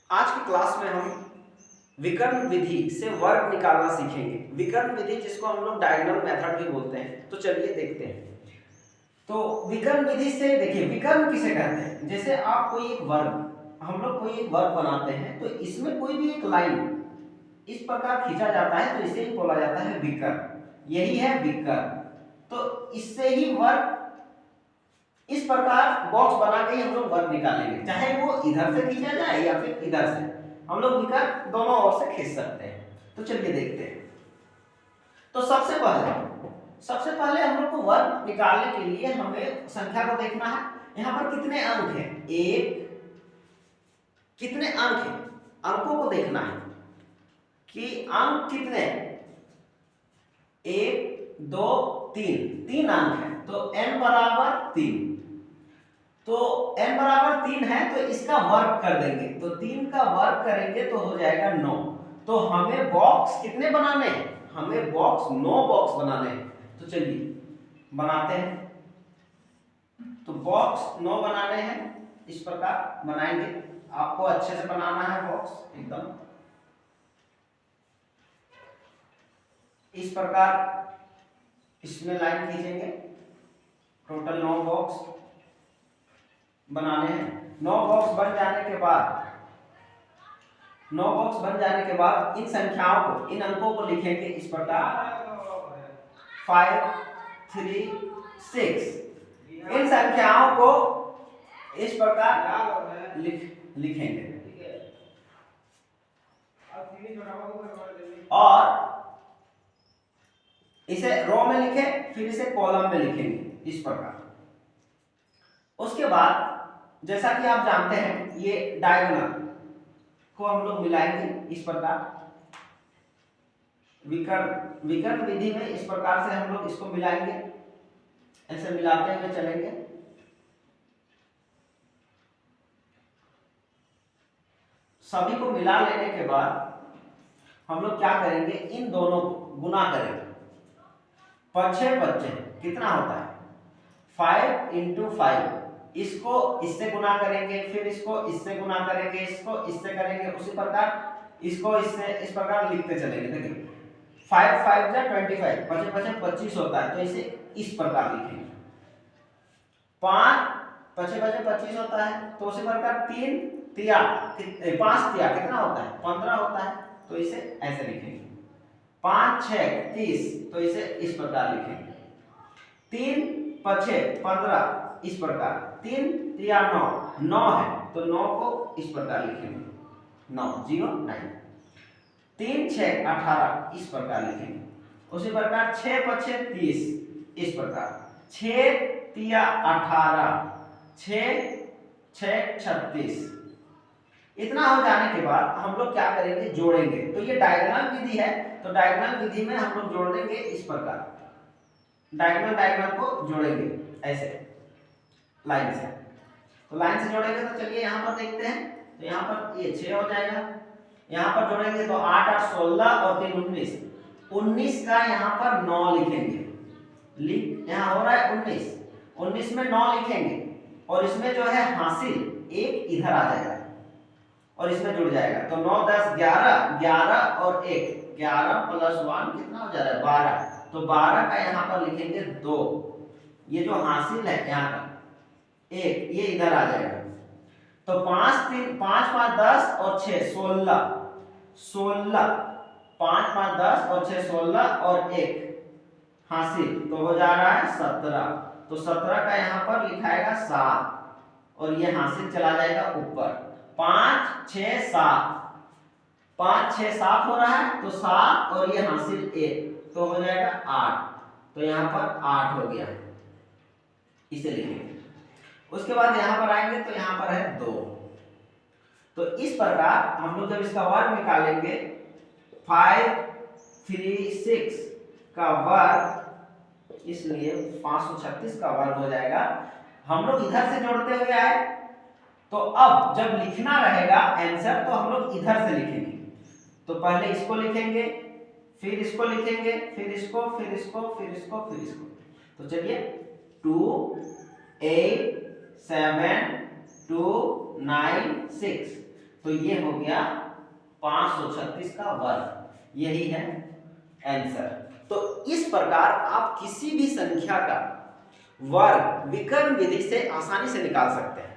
आज की क्लास में हम विकर्ण विधि से वर्ग निकालना सीखेंगे। विकर्ण विधि जिसको हम लोग डायगोनल मेथड भी बोलते हैं। तो चलिए देखते हैं। तो विकर्ण विधि से देखिए, विकर्ण किसे कहते हैं? जैसे आप कोई एक वर्ग, हम लोग कोई एक वर्ग बनाते हैं तो इसमें कोई भी एक लाइन इस प्रकार खींचा जाता है तो इसे ही बोला जाता है विकर्ण। यही है विकर्ण। तो इससे ही वर्ग, इस प्रकार बॉक्स बना के ही हम लोग वर्ग निकालेंगे, चाहे वो इधर से खींचा जाए या फिर इधर से। हम लोग विकर्ण दोनों ओर से खींच सकते हैं। तो चलिए देखते हैं। तो सबसे पहले हम लोग को वर्ग निकालने के लिए हमें संख्या को देखना है। यहां पर कितने अंक हैं? एक, कितने अंक हैं? अंकों को देखना है कि अंक कितने, एक, दो, तीन अंक है। तो n बराबर 3। तो n बराबर 3 है तो इसका वर्ग कर देंगे। तो 3 का वर्ग करेंगे तो हो जाएगा 9। तो हमें बॉक्स कितने बनाने हैं? हमें बॉक्स 9 बॉक्स बनाने हैं। तो चलिए बनाते हैं। तो बॉक्स 9 बनाने हैं, इस प्रकार बनाएंगे। आपको अच्छे से बनाना है बॉक्स एकदम इस प्रकार। इसमें लाइन खींचेंगे। टोटल 9 बॉक्स बनाने हैं। 9 बॉक्स बन जाने के बाद, 9 बॉक्स बन जाने के बाद इन संख्याओं को, इन अंकों को लिखेंगे इस प्रकार 5, 3, 6। इन संख्याओं को इस प्रकार लिखेंगे और इसे रो में लिखे, फिर इसे कॉलम में लिखेंगे इस प्रकार। उसके बाद जैसा कि आप जानते हैं, ये डायगोनल को हम लोग मिलाएंगे इस प्रकार। विकर्ण विधि में इस प्रकार से हम लोग इसको मिलाएंगे, ऐसे मिलाते हुए चलेंगे। सभी को मिला लेने के बाद हम लोग क्या करेंगे, इन दोनों को गुना करेंगे। 5 कितना होता है? 5 × 5। इसको इससे गुना करेंगे, फिर इसको इससे गुना करेंगे, इसको इससे करेंगे, उसी प्रकार इसको इससे, इस प्रकार लिखते चलेंगे। देखिए 5 5 जा 25, 5 25 होता है। तो इसे इस प्रकार लिखेंगे। 5 5 25 होता है। तो उसी प्रकार 3 तिया 5 तिया कितना होता है? 15 होता है। तो इसे ऐसे लिखेंगे। 5 6 30, तो इसे इस प्रकार लिखेंगे। 3 5 15 इस प्रकार। 3 तिया 9 है तो 9 को इस प्रकार लिखेंगे, 9 0 9। 3 6 18 इस प्रकार लिखेंगे। उसी प्रकार 6 5 30 इस प्रकार। 6 तिया 18, 6 6 36। इतना हो जाने के बाद हम लोग क्या करेंगे, जोड़ेंगे। तो ये डायगोनल विधि है, तो डायगोनल विधि में हम लोग जोड़ देंगे इस प्रकार। डायगोनल को जोड़ेंगे ऐसे लाइन से। तो लाइन से जोड़ेंगे तो चलिए यहाँ पर देखते हैं। तो यहाँ पर ये 6 हो जाएगा। यहाँ पर जोड़ेंगे तो 8 8 16 और 3 19। 19 का यहाँ पर 9 लिखेंगे। यहाँ हो रहा है 19, 19 में 9 लिखेंगे और इसमें जो है हासिल एक इधर आ जाएगा और इसमें जुड़ जाएगा। तो 9 10 11, 11 और 1, 11 + 1 कितना हो जा रहा है? 12। तो 12 का यहाँ पर लिखेंगे 2। ये जो हासिल है यहाँ का 1, ये इधर आ जाएगा। तो 5 3 5 5 10 और 6 16, 16 5 5 10 और 6 16 और 1 हासिल, तो हो जा रहा है 17। तो 17 का यहाँ पर लिखाएगा 7 और ये हासिल चला जाएगा ऊपर। 5 6 7, 5 6 7 हो रहा है तो 7 और ये हासिल 1, तो हो जाएगा 8। तो यहाँ पर 8 हो गया, इसे लिखेंगे। उसके बाद यहाँ पर आएंगे तो यहाँ पर है 2। तो इस प्रकार हम लोग जब इसका वर्ग निकालेंगे, 5 3 6 का वर्ग, इसलिए 536 का वर्ग हो जाएगा। हम लोग इधर से जोड़ते हुए आए, तो अब जब लिखना रहेगा आंसर तो हम लोग इधर से लिखेंगे। तो पहले इसको लिखेंगे, फिर इसको लिखेंगे, फिर इसको, फिर इसको, फिर इसको, फिर इसको। तो चलिए 2 8 7 2 9 6। तो ये हो गया 536 का वर्ग, यही है आंसर। तो इस प्रकार आप किसी भी संख्या का वर्ग विकर्ण विधि से आसानी से निकाल सकते हैं।